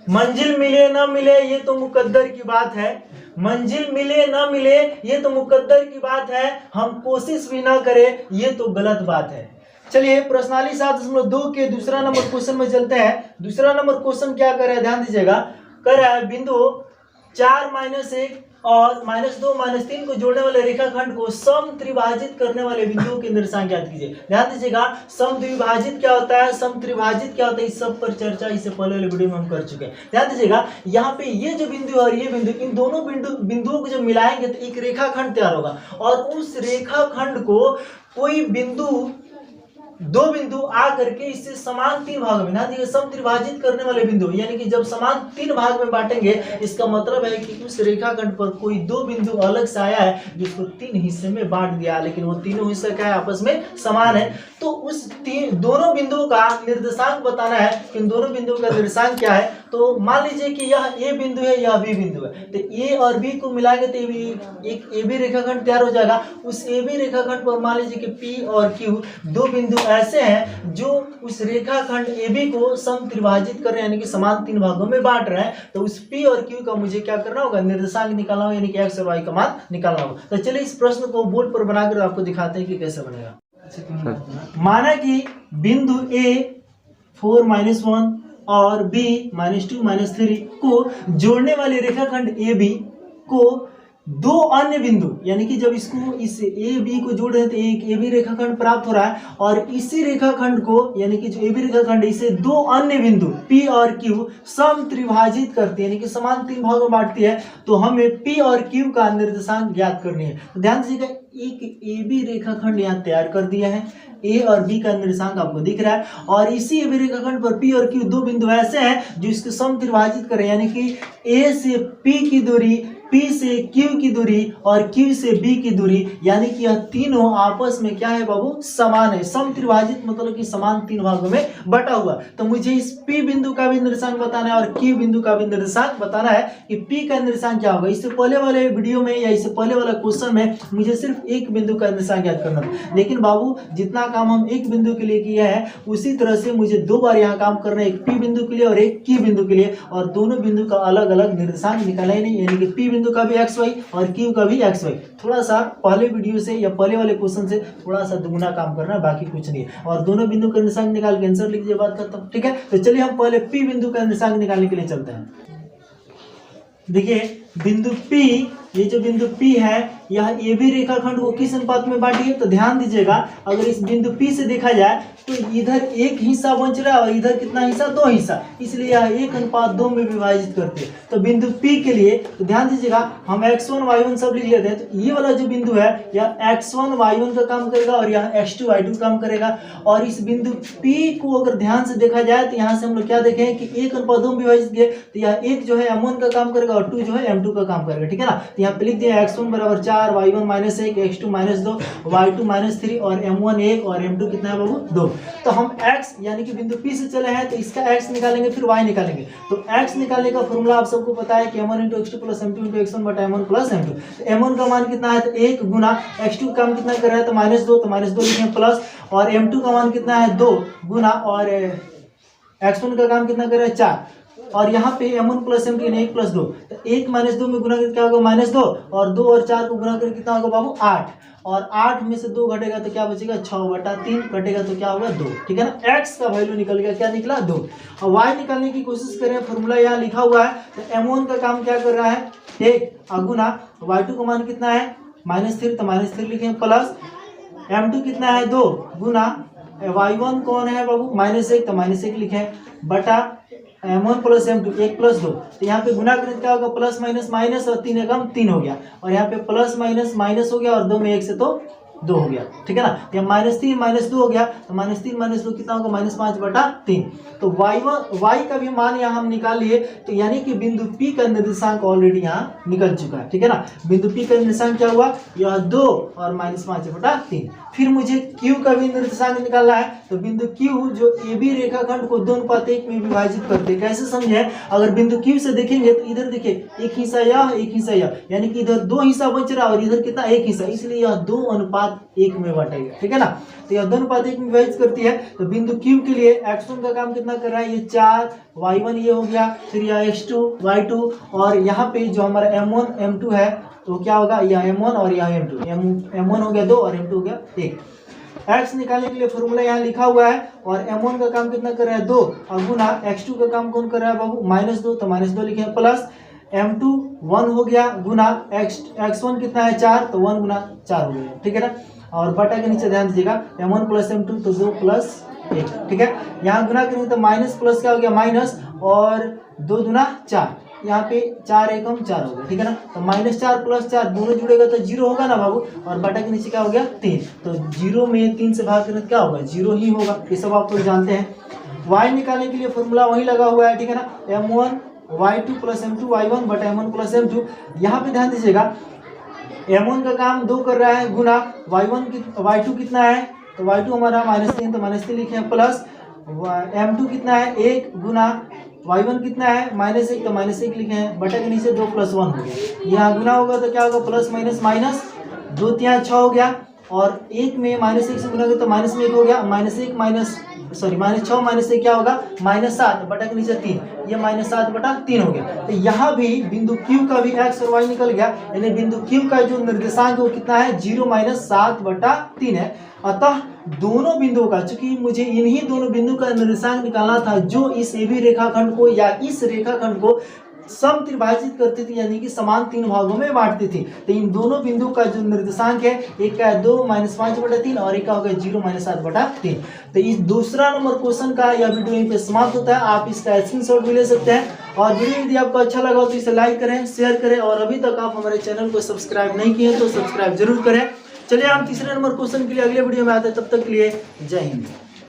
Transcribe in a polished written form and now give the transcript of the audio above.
मंजिल मिले ना मिले ये तो मुकद्दर की बात है, मंजिल मिले ना मिले ये तो मुकद्दर की बात है, हम कोशिश भी ना करें ये तो गलत बात है। चलिए प्रश्नावली 7.2 के दूसरा नंबर क्वेश्चन में चलते हैं। दूसरा नंबर क्वेश्चन क्या कर रहा है, ध्यान दीजिएगा। कर रहा है बिंदु 4 -1 और -2 -3 को जोड़ने वाले रेखाखंड को सम त्रिभाजित करने वाले बिंदुओं के निर्देशांक ज्ञात कीजिए। ध्यान दीजिएगा, सम द्विभाजित क्या होता है, सम त्रिभाजित क्या होता है, इस सब पर चर्चा इससे पहले वाले वीडियो में हम कर चुके हैं। ध्यान दीजिएगा, यहाँ पे ये जो बिंदु और ये बिंदु, इन दोनों बिंदुओं को जब मिलाएंगे तो एक रेखाखंड तैयार होगा और उस रेखाखंड को कोई दो बिंदु आ करके इससे समान 3 भाग में, ना सम त्रिभाजित करने वाले बिंदु, यानी कि जब समान 3 भाग में बांटेंगे, इसका मतलब है कि उस रेखाखंड पर कोई 2 बिंदु अलग से आया है जिसको 3 हिस्से में बांट दिया, लेकिन वो तीनों हिस्से क्या है, आपस में समान है। तो उस दोनों बिंदुओं का निर्देशांक बताना है कि इन दोनों बिंदुओं का निर्देशांक क्या है। तो मान लीजिए कि यह ए बिंदु है, यह बी बिंदु है, तो ए और बी को मिलाएंगे तो एक ए बी रेखाखंड तैयार हो जाएगा। उस ए बी रेखाखंड पर मान लीजिए कि पी और क्यू 2 बिंदु ऐसे हैं जो उस रेखाखंड ए बी को सम त्रिभाजित कर रहे हैं, यानी कि समान 3 भागों में बांट रहे हैं। तो उस पी और क्यू का मुझे क्या करना होगा, निर्देशांक निकालना होगा, यानी कि एक्स और वाई का मान निकालना होगा। तो चलिए इस प्रश्न को बोर्ड पर बनाकर आपको दिखाते हैं कि कैसे बनेगा। माना कि बिंदु ए 4 -1 और बी -2 -3 को जोड़ने वाले रेखाखंड ए बी को 2 अन्य बिंदु, यानी कि जब इसको इस ए बी को जोड़ रहे हैं तो एक ए बी रेखाखंड प्राप्त हो रहा है और इसी रेखाखंड को, यानी कि जो ए बी रेखाखंड इसे 2 अन्य बिंदु पी और क्यू सम त्रिभाजित करती है, यानी कि समान 3 भागों में बांटती है। तो हमें पी और क्यू का निर्देशांक ज्ञात करनी है। तो ध्यान दीजिएगा, एक ए बी रेखाखंड यहाँ तैयार कर दिया है, ए और बी का निर्देशांक आपको दिख रहा है और इसी ए बी रेखाखंड पर पी और क्यू 2 बिंदु ऐसे हैं जो इसको सम त्रिभाजित करें, यानी कि ए से पी की दूरी, पी से क्यू की दूरी और क्यू से बी की दूरी, यानी कि यह तीनों आपस में क्या है बाबू, समान है। सम त्रिभाजित मतलब कि समान 3 भागों में बटा हुआ। तो मुझे इस पी बिंदु का भी निर्देशांक बताना है और क्यू बिंदु का भी निर्देशांक बताना है कि पी का निर्देशांक क्या होगा। इससे पहले वाले वीडियो में या इससे पहले वाला क्वेश्चन में मुझे सिर्फ एक बिंदु का निर्देशांक ज्ञात करना था, लेकिन बाबू जितना काम हम एक बिंदु के लिए किया है उसी तरह से मुझे 2 बार यहाँ काम करना है, एक पी बिंदु के लिए और एक क्यू बिंदु के लिए, और दोनों बिंदु का अलग अलग निर्देशांक निकाला ही नहीं, यानी कि पी बिंदु का भी एक्स वाई और क्यू का भी एक्स वाई। थोड़ा सा पहले वीडियो से या पहले वाले क्वेश्चन से थोड़ा सा दुगुना काम करना है, बाकी कुछ नहीं है। और दोनों बिंदु का निर्देशांक निकाल के आंसर लिख दीजिए, बात करता हूँ, ठीक है। तो चलिए हम पहले पी बिंदु का निर्देशांक निकालने के लिए चलते हैं। देखिए बिंदु P, ये जो बिंदु P है यह ए बी रेखाखंड को किस अनुपात में बांटी है। तो ध्यान दीजिएगा, अगर इस बिंदु P से देखा जाए तो इधर एक हिस्सा बच रहा है और इधर कितना हिस्सा, 2 हिस्सा, इसलिए यह 1:2 में विभाजित करते हैं। तो बिंदु P के लिए तो ध्यान दीजिएगा, हम x1 y1 सब लिख लेते हैं। तो ये वाला जो बिंदु है यह x1 y1 का काम करेगा और यह x2 y2 काम करेगा। और इस बिंदु P को अगर ध्यान से देखा जाए तो यहाँ से हम लोग क्या देखें कि 1:2 में विभाजित किए, तो यह एक जो है m1 का काम करेगा और 2 जो है m2 का काम करेगा, ठीक है ना। तो यहाँ पे लिख दिया x1 बराबर 4, y1 -1, x2 -2, y2 -3 और m1 1 और m2 कितना है बाबू, 2। तो हम x यानी कि बिंदु P से चले हैं तो इसका x निकालेंगे, फिर y निकालेंगे। तो x निकालने का फॉर्मूला आप सबको पता है कि m1 × x2 + m2 × x1 बटा m1 + m2। तो m1 का मान कितना है, तो 1 गुना x2 का मान कितना कर रहा है, तो -2, तो -2 लिखें प्लस, और m2 का मान कितना है 2 गुना, और x1 का काम कितना कर रहा है 4, और यहाँ पे m1 + m2 यानी 1 + 2, तो 1 - 2 में गुना करके क्या होगा -2, और 2 और 4 को गुना करके कितना होगा बाबू 8, और 8 में से 2 घटेगा तो क्या बचेगा 6/3 घटेगा तो क्या होगा 2, ठीक है ना। x का वैल्यू निकल गया, क्या निकला 2। और y निकालने की कोशिश करें, फॉर्मूला यहाँ लिखा हुआ है। तो m1 का काम क्या कर रहा है 1 गुना, y2 का मान कितना है -3, तो -3 लिखें प्लस, m2 कितना है 2 गुना, y1 कौन है बाबू -1, तो -1 लिखें बटा m1 + m2 1 + 2। तो यहाँ पे गुना करें क्या होगा, प्लस माइनस माइनस और 3 एकम 3 हो गया, और यहाँ पे प्लस माइनस माइनस हो गया और 2 में 1 से तो 2 हो गया, ठीक है ना। यहाँ -3 -2 हो गया, तो -3 - 2 कितना होगा -5/3। तो y का भी मान यहाँ हम निकाल लिए, तो यानी कि बिंदु P का निर्देशांक ऑलरेडी यहाँ निकल चुका है, ठीक है ना। बिंदु P का निर्देशांक क्या हुआ, यह 2 और -5/3। फिर मुझे Q का भी निर्देशांक निकालना है। तो बिंदु Q जो AB रेखाखंड को 2:1 में विभाजित करते हैं, कैसे समझे? अगर बिंदु Q से देखेंगे तो इधर देखिए एक हिस्सा यह, एक हिस्सा यह, यानी कि इधर 2 हिस्सा बच रहा है और इधर कितना, एक हिस्सा, इसलिए यह 2:1 में बटेगा। ठीक है ना? तो यह 2:1 में विभाजित करती है। तो बिंदु Q के लिए x1 का काम कितना कर रहा है, ये 4, y1 ये हो गया, फिर यह x2 y2, और यहाँ पे जो हमारा m1 m2 है तो क्या होगा, यह m1 और यह m2, m1 हो गया 2 और m2 हो गया 1। x निकालने के लिए फॉर्मूला यहाँ लिखा हुआ है, और m1 का काम कितना कर रहा है 2, और गुना x2 का काम कौन कर रहा है बाबू, -2, तो -2 लिखे, प्लस m2 1 हो गया, गुना x1 कितना है 4, तो 1 गुना 4 हो गया। ठीक है ना? और बटा के नीचे ध्यान दीजिएगा, m1 + m2 तो 2 + 1। ठीक है? यहाँ गुना करेंगे तो माइनस प्लस क्या हो गया, माइनस, और 2 दूना 4, यहाँ पे 4 एकम 4 हो गया। ठीक है ना? तो -4 + 4 दोनों जुड़ेगा तो 0 होगा ना बाबू, और बटा के नीचे क्या हो गया 3, तो 0 में 3 से भाग करें तो क्या होगा, 0 ही होगा। ये सब आप लोग जानते हैं। y निकालने के लिए फॉर्मूला वही लगा हुआ है। ठीक है ना? m1 y2 + m2 y1 बटा m1 + m2। यहाँ पे ध्यान दीजिएगा, m1 का काम 2 कर रहा है, गुना y2 कितना है, तो y2 हमारा -3, तो -3 लिखे हैं, प्लस m2 कितना है 1, गुना y1 कितना है -1, तो -1 लिखे हैं, बटा के नीचे 2 + 1 हो गया। यहाँ गुना होगा तो क्या होगा, प्लस माइनस माइनस, 2 3 6 हो गया, और 1 में -1 से गुना करें तो -1 हो गया, -6 -1 क्या होगा, -7, बटा के नीचे 3, ये -7 बटा 3 हो गया। तो यहाँ भी बिंदु Q का भी x और y निकल गया, यानी बिंदु Q का जो निर्देशांक वो कितना है, 0 - 7 बटा 3 है। अतः दोनों बिंदुओं का, चूंकि मुझे इन्हीं दोनों बिंदु का निर्देशांक निकालना था जो इस AB रेखाखंड को या इस रेखाखंड को समत्रिभाजित करती थी, यानी कि समान 3 भागों में बांटती थी। तो इन दोनों बिंदु का जो निर्देशांक है, एक का है 2 - 5 बटा 3 और एक का हो गया 0 - 7 बटा 3। तो इस दूसरा नंबर क्वेश्चन का यह वीडियो यहीं पे समाप्त होता है। आप इसका स्क्रीनशॉट भी ले सकते हैं, और वीडियो यदि आपको अच्छा लगा तो इसे लाइक करें, शेयर करें, और अभी तक आप हमारे चैनल को सब्सक्राइब नहीं किए तो सब्सक्राइब जरूर करें। चलिए हम तीसरे नंबर क्वेश्चन के लिए अगले वीडियो में आते हैं, तब तक के लिए जय हिंद।